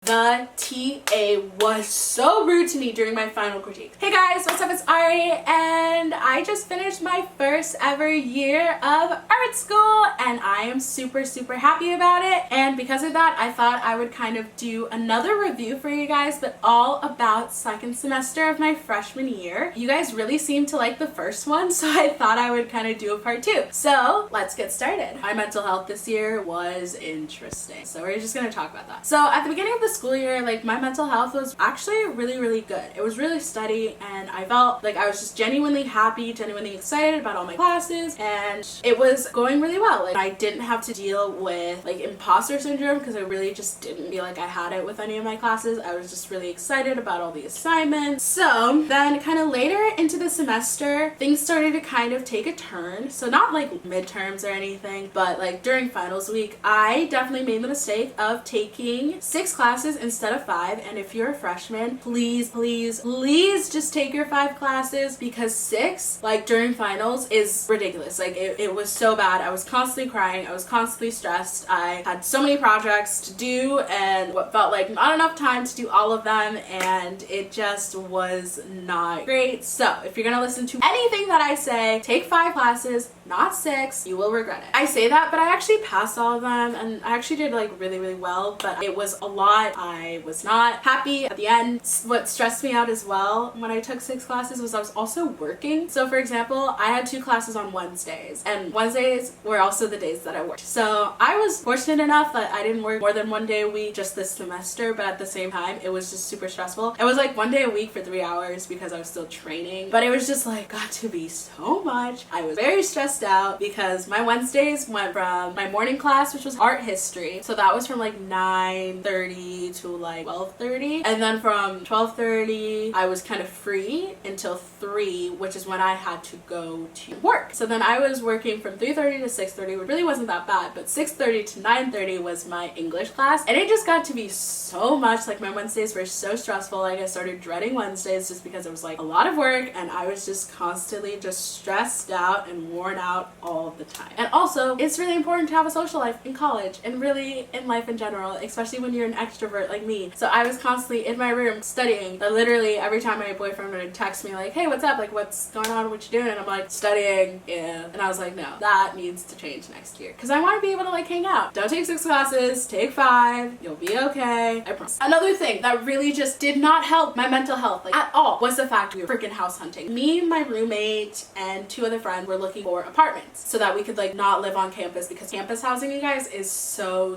The TA was so rude to me during my final critique. Hey guys, what's up? It's Ari, and I just finished my first ever year of art school, and I am super happy about it. And because of that, I thought I would kind of do another review for you guys, but all about second semester of my freshman year. You guys really seemed to like the first one, so I thought I would kind of do a part two. So let's get started. My mental health this year was interesting, so we're just gonna talk about that. So at the beginning of the school year, like, my mental health was actually really good. It was really steady, and I felt like I was just genuinely happy, genuinely excited about all my classes, and it was going really well. Like, I didn't have to deal with like imposter syndrome because I really just didn't feel like I had it with any of my classes. I was just really excited about all the assignments. So then kind of later into the semester, things started to kind of take a turn. So not like midterms or anything, but like during finals week, I definitely made the mistake of taking 6 classes instead of 5. And if you're a freshman, please just take your 5 classes, because 6 like during finals is ridiculous. Like it was so bad. I was constantly crying, I was constantly stressed, I had so many projects to do and what felt like not enough time to do all of them, and it just was not great. So if you're gonna listen to anything that I say, take 5 classes, not 6. You will regret it. I say that, but I actually passed all of them, and I actually did like really well, but it was a lot. I was not happy at the end. What stressed me out as well when I took 6 classes was I was also working. So for example, I had 2 classes on Wednesdays, and Wednesdays were also the days that I worked. So I was fortunate enough that I didn't work more than 1 day a week just this semester, but at the same time, it was just super stressful. It was like 1 day a week for 3 hours because I was still training, but it was just like got to be so much. I was very stressed out because my Wednesdays went from my morning class, which was art history, so that was from like 9:30 to like 12:30, and then from 12:30 I was kind of free until 3, which is when I had to go to work. So then I was working from 3:30 to 6:30, which really wasn't that bad, but 6:30 to 9:30 was my English class, and it just got to be so much. Like, my Wednesdays were so stressful. Like, I started dreading Wednesdays just because it was like a lot of work, and I was just constantly just stressed out and worn out all the time. And also, it's really important to have a social life in college, and really in life in general, especially when you're an extrovert like me. So I was constantly in my room studying, but literally every time my boyfriend would text me like, hey, what's up, like, what's going on, what you doing? And I'm like, studying. Yeah. And I was like, no, that needs to change next year, because I want to be able to like hang out. Don't take 6 classes, take 5, you'll be okay, I promise. Another thing that really just did not help my mental health like at all was the fact we were freaking house hunting. Me, my roommate, and 2 other friends were looking for apartments so that we could like not live on campus, because campus housing, you guys, is so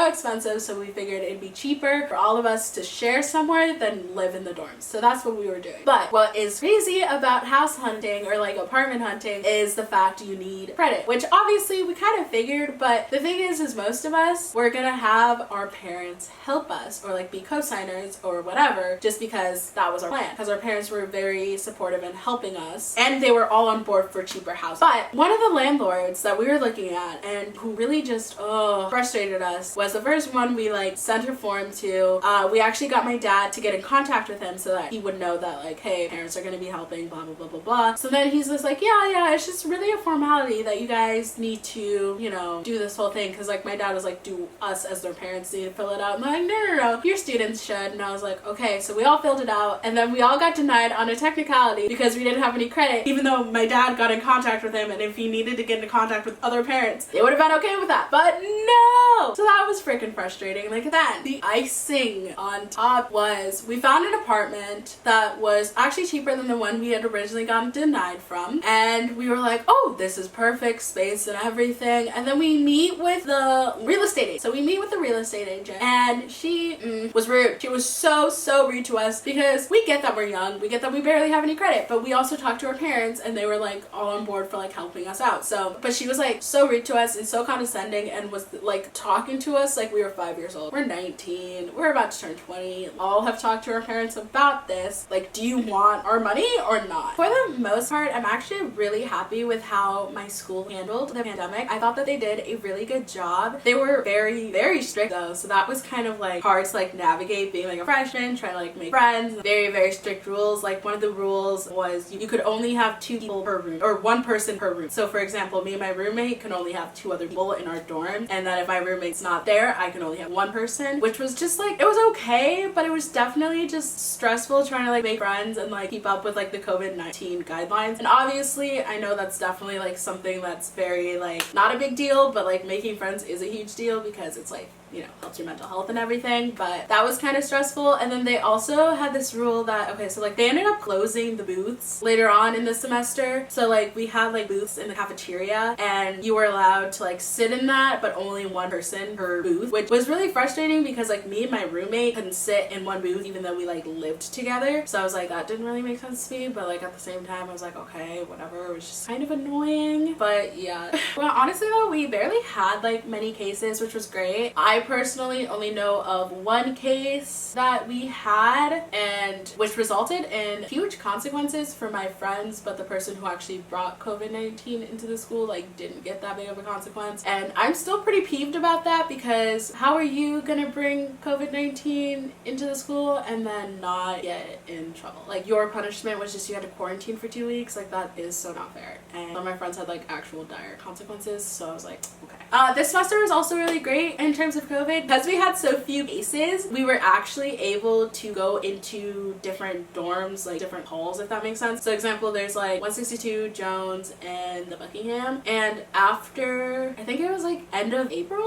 expensive. So we figured it'd be cheaper for all of us to share somewhere than live in the dorms. So that's what we were doing. But what is crazy about house hunting or like apartment hunting is the fact you need credit, which obviously we kind of figured, but the thing is most of us were gonna have our parents help us or like be co-signers or whatever, just because that was our plan, because our parents were very supportive in helping us, and they were all on board for cheaper housing. But one of the landlords that we were looking at and who really just frustrated us was the first one we like sent a form to. We actually got my dad to get in contact with him so that he would know that like, hey, parents are going to be helping, blah blah blah. So then he's just like, yeah, it's just really a formality that you guys need to, you know, do this whole thing, because like my dad was like, do us as their parents need to fill it out? And I'm like, no, your students should. And I was like, okay. So we all filled it out, and then we all got denied on a technicality because we didn't have any credit, even though my dad got in contact with him, and if he needed to get into contact with other parents, they would have been okay with that. But no! So that was freaking frustrating. Like, then the icing on top was we found an apartment that was actually cheaper than the one we had originally gotten denied from, and we were like, oh, this is perfect space and everything. And then we meet with the real estate agent. So we meet with the real estate agent, and she was rude. She was so rude to us, because we get that we're young, we get that we barely have any credit, but we also talked to our parents, and they were like all on board for like helping us out. So, but she was like so rude to us and so condescending, and was like talking to us like we were 5 years old. We're 19, we're about to turn 20, all have talked to our parents about this. Like, do you want our money or not? For the most part, I'm actually really happy with how my school handled the pandemic. I thought that they did a really good job. They were very strict though, so that was kind of like hard to like navigate being like a freshman, trying to like make friends. Very strict rules. Like, one of the rules was you could only have 2 people per room, or 1 person person per room. So for example, me and my roommate can only have 2 other people in our dorm, and then if my roommate's not there, I can only have 1 person, which was just like, it was okay, but it was definitely just stressful trying to like make friends and like keep up with like the COVID-19 guidelines. And obviously I know that's definitely like something that's very like not a big deal, but like making friends is a huge deal because it's like, you know, helps your mental health and everything. But that was kind of stressful. And then they also had this rule that, okay, so like they ended up closing the booths later on in the semester. So like we had like booths in the cafeteria, and you were allowed to like sit in that, but only 1 person per booth, which was really frustrating because like me and my roommate couldn't sit in 1 booth even though we like lived together. So I was like, that didn't really make sense to me, but like at the same time I was like, okay, whatever. It was just kind of annoying. But yeah. Well, honestly though, we barely had like many cases, which was great. I personally only know of 1 case that we had, and which resulted in huge consequences for my friends, but the person who actually brought COVID-19 into the school like didn't get that big of a consequence. And I'm still pretty peeved about that, because how are you gonna bring COVID-19 into the school and then not get in trouble? Like your punishment was just you had to quarantine for 2 weeks. Like that is so not fair. And some of my friends had like actual dire consequences, so I was like, okay. This semester was also really great in terms of COVID. Because we had so few cases, we were actually able to go into different dorms, like different halls, if that makes sense. So example, there's like 162, Jones, and the Buckingham. And after, I think it was like end of April,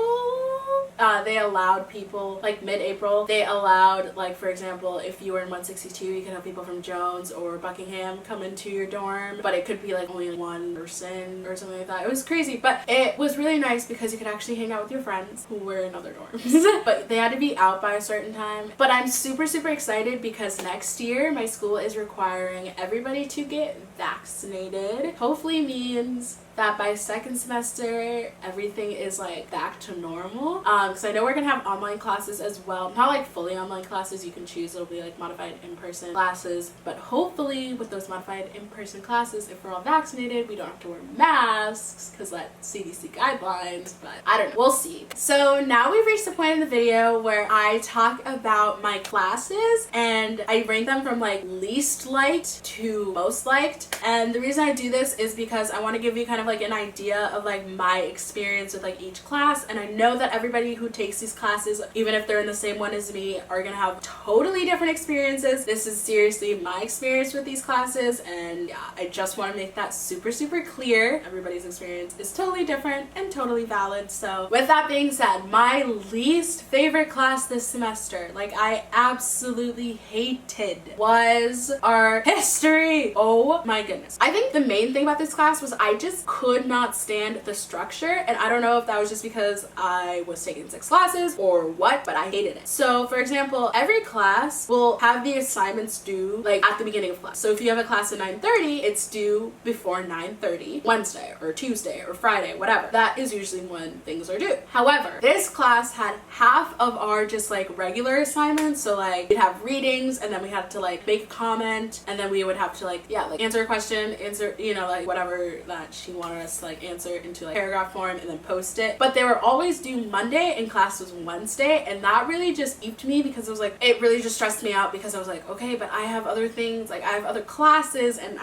they allowed people, like mid-April, they allowed, like for example, if you were in 162, you could have people from Jones or Buckingham come into your dorm, but it could be like only 1 person or something like that. It was crazy, but it was really nice because you could actually hang out with your friends who were in other dorms. But they had to be out by a certain time. But I'm super excited because next year my school is requiring everybody to get vaccinated. Hopefully means that by 2nd semester everything is like back to normal, because I know we're gonna have online classes as well. Not like fully online classes, you can choose, it'll be like modified in-person classes, but hopefully with those modified in-person classes, if we're all vaccinated, we don't have to wear masks because that's CDC guidelines. But I don't know, we'll see. So now we've reached the point in the video where I talk about my classes and I rank them from like least liked to most liked. And the reason I do this is because I want to give you kind of like an idea of like my experience with like each class. And I know that everybody who takes these classes, even if they're in the same one as me, are gonna have totally different experiences. This is seriously my experience with these classes, and yeah, I just want to make that super clear. Everybody's experience is totally different and totally valid. So with that being said, my least favorite class this semester, like I absolutely hated, was our history. Oh my goodness. I think the main thing about this class was I just could not stand the structure, and I don't know if that was just because I was taking 6 classes or what, but I hated it. So for example, every class will have the assignments due like at the beginning of class. So if you have a class at 9:30, it's due before 9:30 Wednesday or Tuesday or Friday, whatever. That is usually when things are due. However, this class had half of our just like regular assignments. So like we'd have readings, and then we had to like make a comment, and then we would have to like, yeah, like answer a question, answer, you know, like whatever that she wanted us to like answer into like paragraph form, and then post it. But they were always due Monday and class was Wednesday, and that really just eeped me because it was like, it really just stressed me out because I was like, okay, but I have other things, like I have other classes, and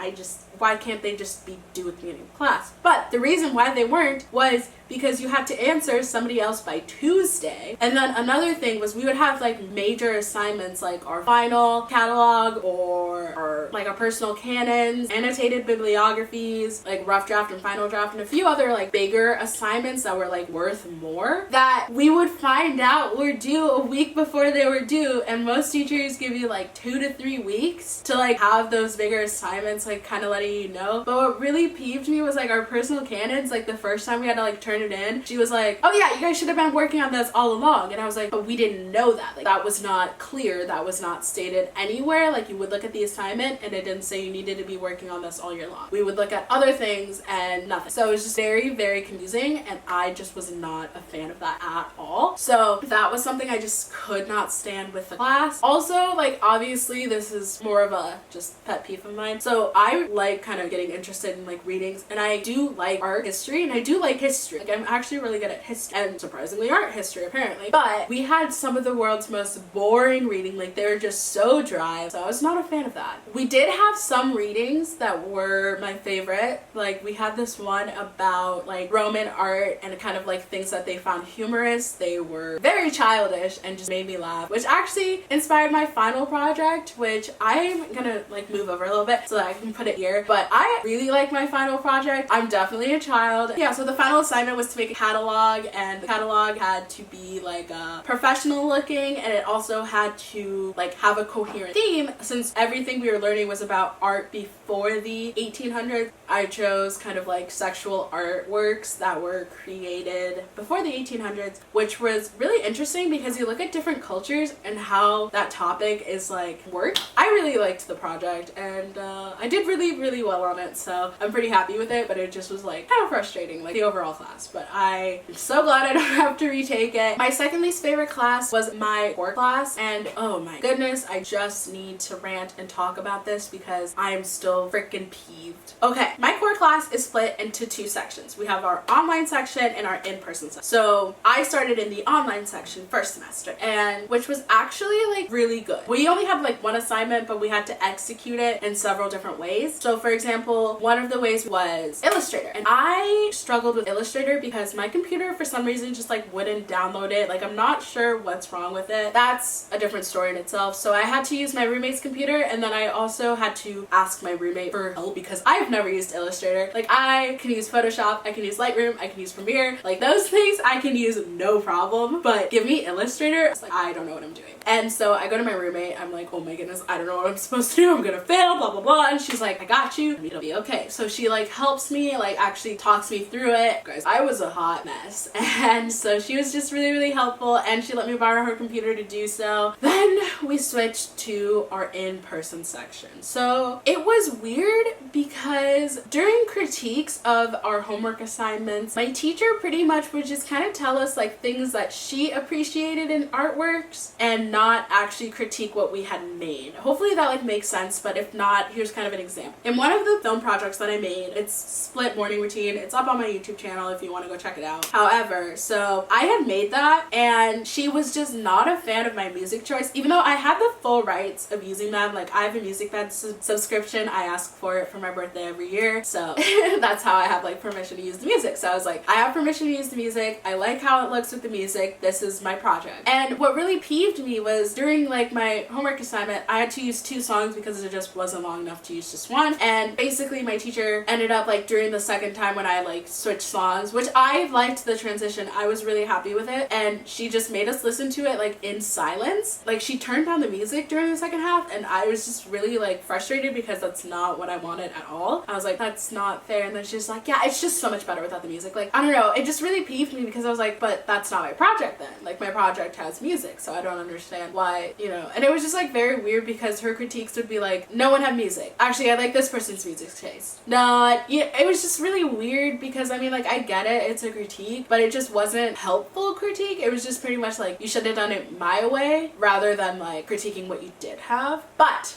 why can't they just be due at the beginning of class? But the reason why they weren't was because you had to answer somebody else by Tuesday. And then another thing was we would have like major assignments like our final catalog or like our personal canons, annotated bibliographies, like rough draft and final draft, and a few other like bigger assignments that were like worth more that we would find out were due a week before they were due. And most teachers give you like 2 to 3 weeks to like have those bigger assignments like kind of letting you know. But what really peeved me was like our personal canons, like the first time we had to like turn it in, she was like, oh yeah, you guys should have been working on this all along. And I was like, but we didn't know that. Like that was not clear, that was not stated anywhere. Like you would look at the assignment and it didn't say you needed to be working on this all year long. We would look at other things and nothing. So it was just very confusing, and I just was not a fan of that at all. So that was something I just could not stand with the class. Also, like obviously this is more of a just pet peeve of mine. So I like like kind of getting interested in like readings, and I do like art history, and I do like history. Like I'm actually really good at history, and surprisingly art history apparently. But we had some of the world's most boring reading, like they were just so dry, so I was not a fan of that. We did have some readings that were my favorite. Like we had this one about like Roman art and kind of like things that they found humorous. They were very childish and just made me laugh, which actually inspired my final project, which I'm gonna like move over a little bit so that I can put it here. But I really like my final project. I'm definitely a child. Yeah, so the final assignment was to make a catalog, and the catalog had to be like professional looking, and it also had to like have a coherent theme. Since everything we were learning was about art before the 1800s, I chose kind of like sexual artworks that were created before the 1800s, which was really interesting because you look at different cultures and how that topic is like worked. I really liked the project, and I did really well on it, so I'm pretty happy with it, but it just was like kind of frustrating, like the overall class. But I'm so glad I don't have to retake it. My second least favorite class was my core class, and oh my goodness, I just need to rant and talk about this because I'm still freaking peeved. Okay, my core class is split into two sections. We have our online section and our in-person section. So I started in the online section first semester, and which was actually like really good. We only had like one assignment, but we had to execute it in several different ways. So for example, one of the ways was Illustrator, and I struggled with Illustrator because my computer for some reason just like wouldn't download it. Like I'm not sure what's wrong with it. That's a different story in itself. So I had to use my roommate's computer, and then I also had to ask my roommate for help because I've never used Illustrator. Like I can use Photoshop, I can use Lightroom, I can use Premiere, like those things I can use no problem, but give me Illustrator, it's like I don't know what I'm doing. And so I go to my roommate, I'm like, oh my goodness, I don't know what I'm supposed to do, I'm gonna fail, blah blah blah, and she's like, I got you, it'll be okay. So she like helps me, like actually talks me through it. Guys, I was a hot mess, and so she was just really helpful, and she let me borrow her computer to do so. Then we switched to our in-person section. So it was weird because during critiques of our homework assignments, my teacher pretty much would just kind of tell us like things that she appreciated in artworks and not actually critique what we had made. Hopefully that like makes sense, but if not, here's kind of an example. In one of the film projects that I made, it's Split Morning Routine. It's up on my YouTube channel if you want to go check it out. However, so I had made that, and she was just not a fan of my music choice, even though I had the full rights of using them. Like I have a music bed subscription. I ask for it for my birthday every year, so that's how I have like permission to use the music. So I was like, I have permission to use the music. I like how it looks with the music. This is my project. And what really peeved me was during like my homework assignment, I had to use 2 songs because it just wasn't long enough to use just one. And basically my teacher ended up like during the second time when I like switched songs, which I liked the transition, I was really happy with it, and she just made us listen to it like in silence. Like she turned down the music during the second half, and I was just really like frustrated because that's not what I wanted at all. I was like, that's not fair. And then she's like, yeah, it's just so much better without the music. Like I don't know, it just really peeved me because I was like, but that's not my project then. Like my project has music, so I don't understand why, you know. And it was just like very weird because her critiques would be like, no one had music. Actually, I like this person's music taste. No, yeah, it was just really weird because I mean, like I get it, it's a critique, but it just wasn't helpful critique. It was just pretty much like you should have done it my way rather than like critiquing what you did have. But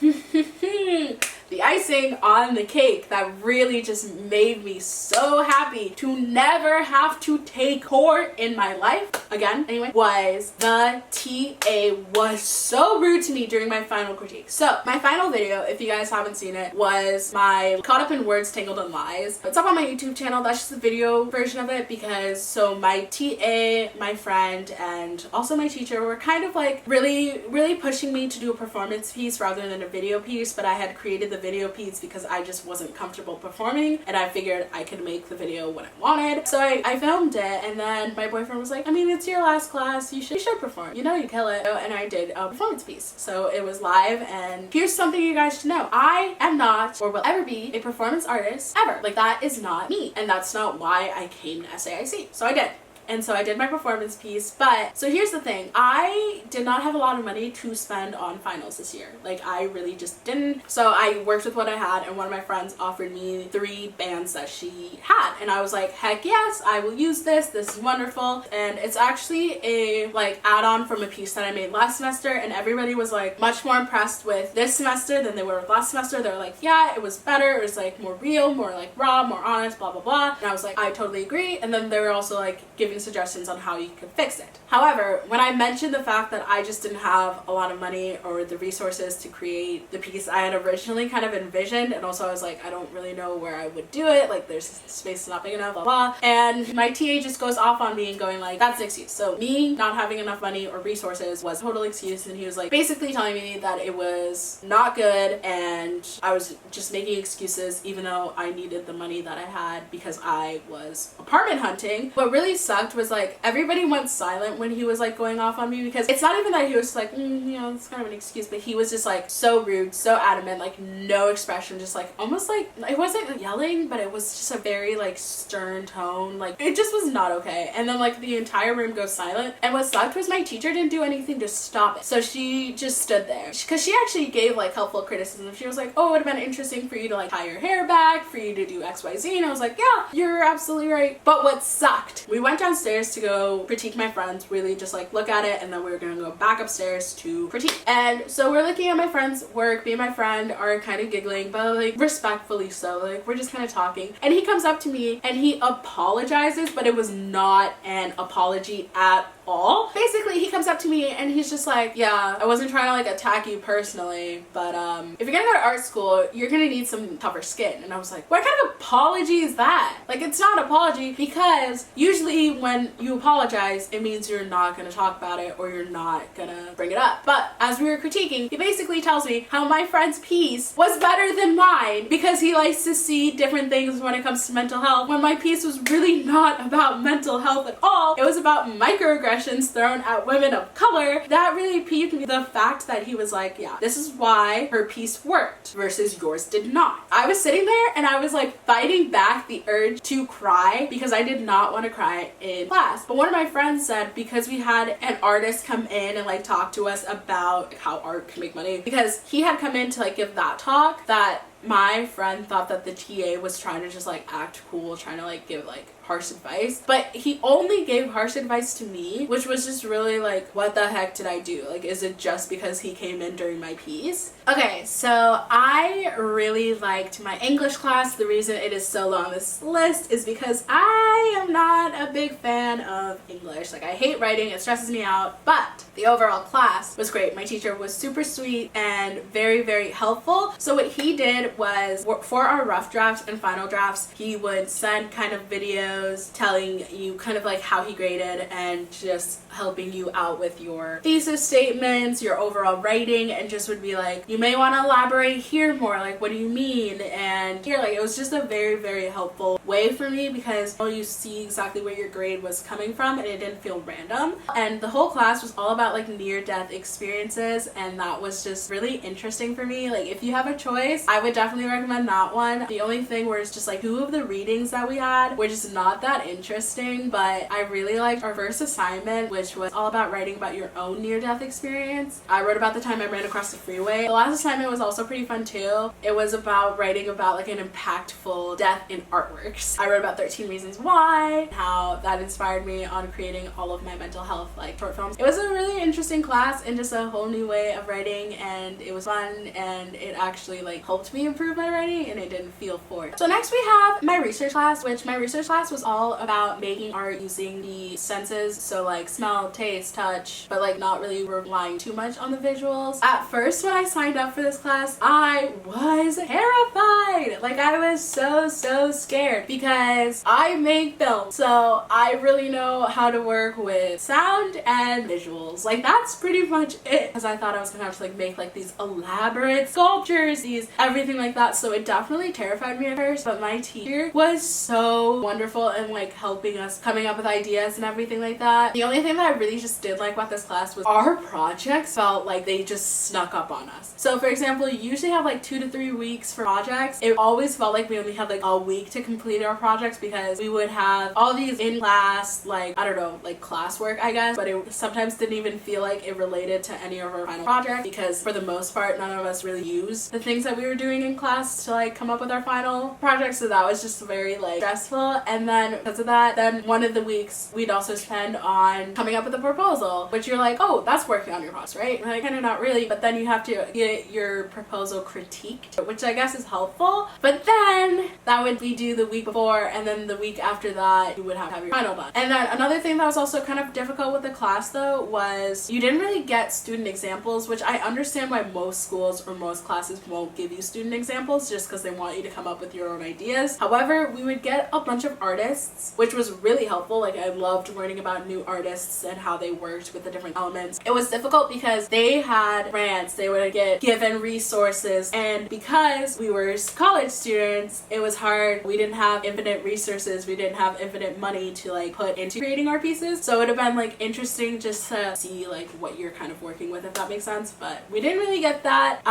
the icing on the cake that really just made me so happy to never have to take core in my life again anyway was the TA was so rude to me during my final critique. So my final video, if you guys haven't seen it, was my Caught Up in Words Tangled in Lies. It's up on my YouTube channel. That's just the video version of it because so my TA, my friend, and also my teacher were kind of like really pushing me to do a performance piece rather than a video piece, but I had created the video piece because I just wasn't comfortable performing, and I figured I could make the video when I wanted. So I filmed it, and then my boyfriend was like, I mean, it's your last class, you should perform, you know, you kill it. And I did a performance piece, so it was live. And here's something you guys should know: I am not or will ever be a performance artist ever. Like that is not me, and that's not why I came to SAIC. So I did. and so I did my performance piece. But so here's the thing, I did not have a lot of money to spend on finals this year. Like, I really just didn't. So I worked with what I had, and one of my friends offered me 3 bands that she had, and I was like, heck yes, I will use this. This is wonderful. And it's actually a like add-on from a piece that I made last semester, and everybody was like much more impressed with this semester than they were with last semester. They were like, yeah, it was better, it was like more real, more like raw, more honest, blah blah blah. And I was like, I totally agree. And then they were also like giving suggestions on how you could fix it. However, when I mentioned the fact that I just didn't have a lot of money or the resources to create the piece I had originally kind of envisioned, and also I was like, I don't really know where I would do it, like there's space not big enough, blah blah. And my TA just goes off on me and going like, that's an excuse. So me not having enough money or resources was a total excuse, and he was like basically telling me that it was not good and I was just making excuses even though I needed the money that I had because I was apartment hunting. What really sucked was like everybody went silent when he was like going off on me, because it's not even that he was like, you know, it's kind of an excuse, but he was just like so rude, so adamant, like no expression, just like almost like, it wasn't like yelling, but it was just a very like stern tone. Like it just was not okay. And then like the entire room goes silent, and what sucked was my teacher didn't do anything to stop it. So she just stood there, because she actually gave like helpful criticism. She was like, oh, it would have been interesting for you to like tie your hair back, for you to do XYZ. And I was like, yeah, you're absolutely right. But what sucked, we went downstairs to go critique my friends, really just like look at it, and then we were gonna go back upstairs to critique. And so we're looking at my friend's work. Me and my friend are kind of giggling, but like respectfully so, like we're just kind of talking. And he comes up to me and he apologizes, but it was not an apology at all. Basically, he comes up to me and he's just like, yeah, I wasn't trying to like attack you personally, but if you're gonna go to art school, you're gonna need some tougher skin. And I was like, what kind of apology is that? Like, it's not an apology, because usually when you apologize, it means you're not gonna talk about it or you're not gonna bring it up. But as we were critiquing, he basically tells me how my friend's piece was better than mine because he likes to see different things when it comes to mental health, when my piece was really not about mental health at all. It was about microaggressions thrown at women of color. That really peeved me. The fact that he was like, yeah, this is why her piece worked versus yours did not. I was sitting there and I was like fighting back the urge to cry, because I did not want to cry in class. But one of my friends said, because we had an artist come in and like talk to us about how art can make money, because he had come in to like give that talk, that my friend thought that the TA was trying to just like act cool, trying to like give like harsh advice, but he only gave harsh advice to me, which was just really like, what the heck did I do? Like, is it just because he came in during my piece? Okay, so I really liked my English class. The reason it is so low on this list is because I am not a big fan of English. Like, I hate writing, it stresses me out, but the overall class was great. My teacher was super sweet and very, very helpful. So what he did was, for our rough drafts and final drafts, he would send kind of videos telling you kind of like how he graded and just helping you out with your thesis statements, your overall writing, and just would be like, you may want to elaborate here more, like what do you mean? And here, like, it was just a very, very helpful way for me, because you see exactly where your grade was coming from and it didn't feel random. And the whole class was all about like near-death experiences, and that was just really interesting for me. Like, if you have a choice, I would definitely recommend that one. The only thing was just like 2 of the readings that we had were just not that interesting, but I really liked our first assignment, which was all about writing about your own near-death experience. I wrote about the time I ran across the freeway. The last assignment was also pretty fun too. It was about writing about like an impactful death in artworks. I wrote about 13 Reasons Why, how that inspired me on creating all of my mental health like short films. It was a really interesting class and just a whole new way of writing, and it was fun, and it actually like helped me improve my writing and it didn't feel forced. So next we have my research class, which my research class was all about making art using the senses, so like smell, taste, touch, but like not really relying too much on the visuals. At first when I signed up for this class, I was terrified. Like, I was so scared, because I make films, so I really know how to work with sound and visuals. Like, that's pretty much it, because I thought I was gonna have to like make like these elaborate sculptures, these everything like that, so it definitely terrified me at first. But my teacher was so wonderful and like helping us coming up with ideas and everything like that. The only thing that I really just did like about this class was our projects felt like they just snuck up on us. So for example, you usually have like 2 to 3 weeks for projects. It always felt like we only had like a week to complete completed our projects because we would have all these in-class, like, I don't know, like classwork, I guess, but it sometimes didn't even feel like it related to any of our final projects because for the most part, none of us really used the things that we were doing in class to like come up with our final project. So that was just very like stressful. And then because of that, then one of the weeks we'd also spend on coming up with a proposal, which you're like, oh, that's working on your project, right? Like, kind of not really, but then you have to get your proposal critiqued, which I guess is helpful. But then that would be due the week before, and then the week after that you would have your final done. And then another thing that was also kind of difficult with the class though was you didn't really get student examples, which I understand why most schools or most classes won't give you student examples just because they want you to come up with your own ideas. However, we would get a bunch of artists, which was really helpful. Like, I loved learning about new artists and how they worked with the different elements. It was difficult because they had grants, they would get given resources, and because we were college students, it was hard. We didn't have infinite resources, we didn't have infinite money to like put into creating our pieces, so it would have been like interesting just to see like what you're kind of working with, if that makes sense. But we didn't really get that.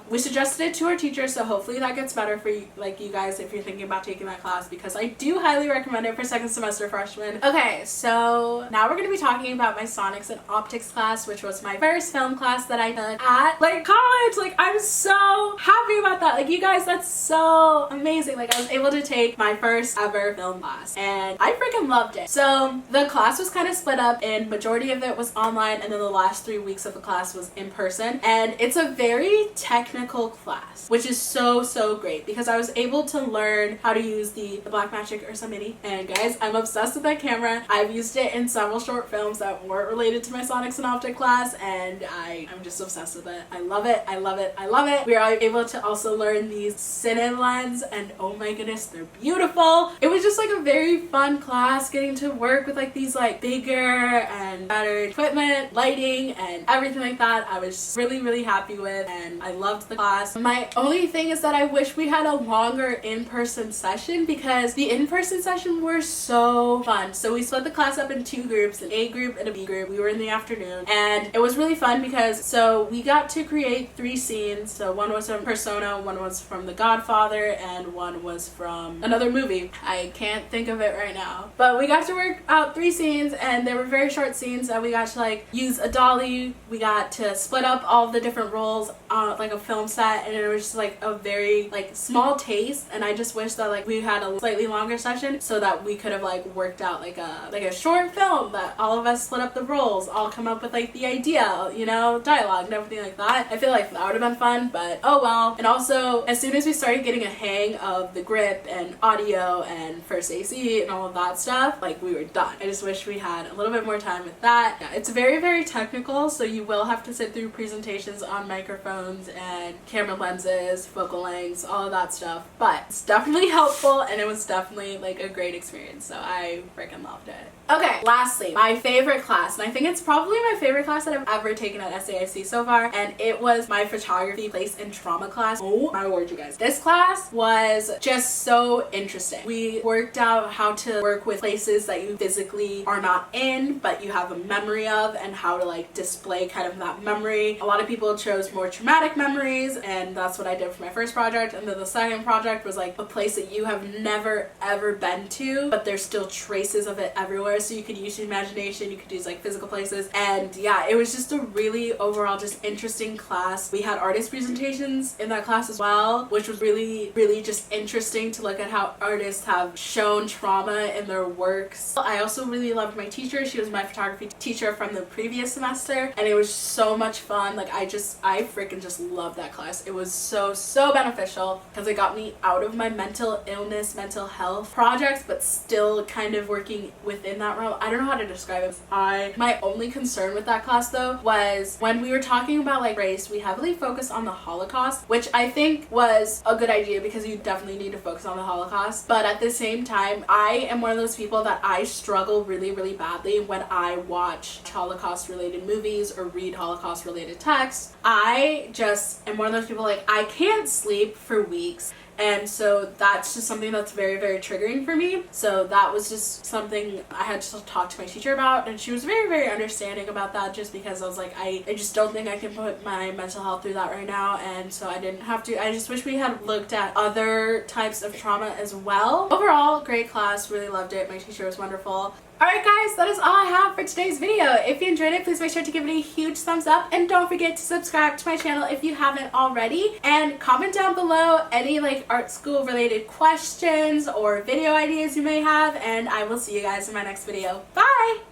We suggested it to our teachers, so hopefully that gets better for you, like you guys, if you're thinking about taking that class, because I do highly recommend it for second semester freshmen. Okay, so now we're going to be talking about my sonics and optics class, which was my first film class that I took at like college. Like, I'm so happy about that. Like, you guys, that's so amazing. Like, I was able to take my first ever film class and I freaking loved it. So the class was kind of split up, and majority of it was online, and then the last 3 weeks of the class was in person. And it's a very technical class, which is so great because I was able to learn how to use the Blackmagic Ursa Mini. And guys, I'm obsessed with that camera. I've used it in several short films that weren't related to my sonics and optic class, and I'm just obsessed with it. I love it. I love it. I love it. We are able to also learn these sit-in lens, and oh my goodness, they're beautiful. It was just like a very fun class, getting to work with like these like bigger and better equipment, lighting, and everything like that. I was really happy with, and I loved the class. My only thing is that I wish we had a longer in-person session because the in-person session were so fun. So we split the class up in 2 groups, an A group and a B group. We were in the afternoon, and it was really fun because so we got to create 3 scenes. So one was from Persona, one was from The Godfather, and one was from another movie. I can't think of it right now, but we got to work out 3 scenes, and they were very short scenes that we got to like use a dolly. We got to split up all the different roles on like a film set, and it was just like a very like small taste. And I just wish that like we had a slightly longer session so that we could have like worked out like a short film that all of us split up the roles, all come up with like the idea, you know, dialogue and everything like that. I feel like that would have been fun, but oh well. And also, as soon as we started getting a hang of the grip and audio and first AC and all of that stuff, like we were done. I just wish we had a little bit more time with that. Yeah, it's very technical, so you will have to sit through presentations on microphones and camera lenses, focal lengths, all of that stuff, but it's definitely helpful, and it was definitely like a great experience, so I freaking loved it. Okay, lastly, my favorite class, and I think it's probably my favorite class that I've ever taken at SAIC so far, and it was my photography, place, and trauma class. Oh my word, you guys. This class was just so interesting. We worked out how to work with places that you physically are not in, but you have a memory of, and how to like display kind of that memory. A lot of people chose more traumatic memories, and that's what I did for my first project. And then the second project was like a place that you have never ever been to, but there's still traces of it everywhere, so you could use your imagination, you could use like physical places. And yeah, it was just a really overall just interesting class. We had artist presentations in that class as well, which was really just interesting to look at how artists have shown trauma in their works. I also really loved my teacher. She was my photography teacher from the previous semester, and it was so much fun. Like, I freaking just loved that class. It was so beneficial because it got me out of my mental illness, mental health projects, but still kind of working within that realm. I don't know how to describe it. My only concern with that class though was when we were talking about like race, we heavily focused on the Holocaust, which I think was a good idea because you definitely need to focus on the Holocaust. But at the same time, I am one of those people that I struggle really badly when I watch Holocaust related movies or read Holocaust related texts. I just am one of those people, like, I can't sleep for weeks and so that's just something that's very, very triggering for me. So that was just something I had to talk to my teacher about, and she was very, very understanding about that, just because I was like, I just don't think I can put my mental health through that right now, and so I didn't have to. I just wish we had looked at other types of trauma as well. Overall, great class, really loved it. My teacher was wonderful. Alright guys, that is all I have for today's video. If you enjoyed it, please make sure to give it a huge thumbs up, and don't forget to subscribe to my channel if you haven't already, and comment down below any like art school related questions or video ideas you may have, and I will see you guys in my next video. Bye!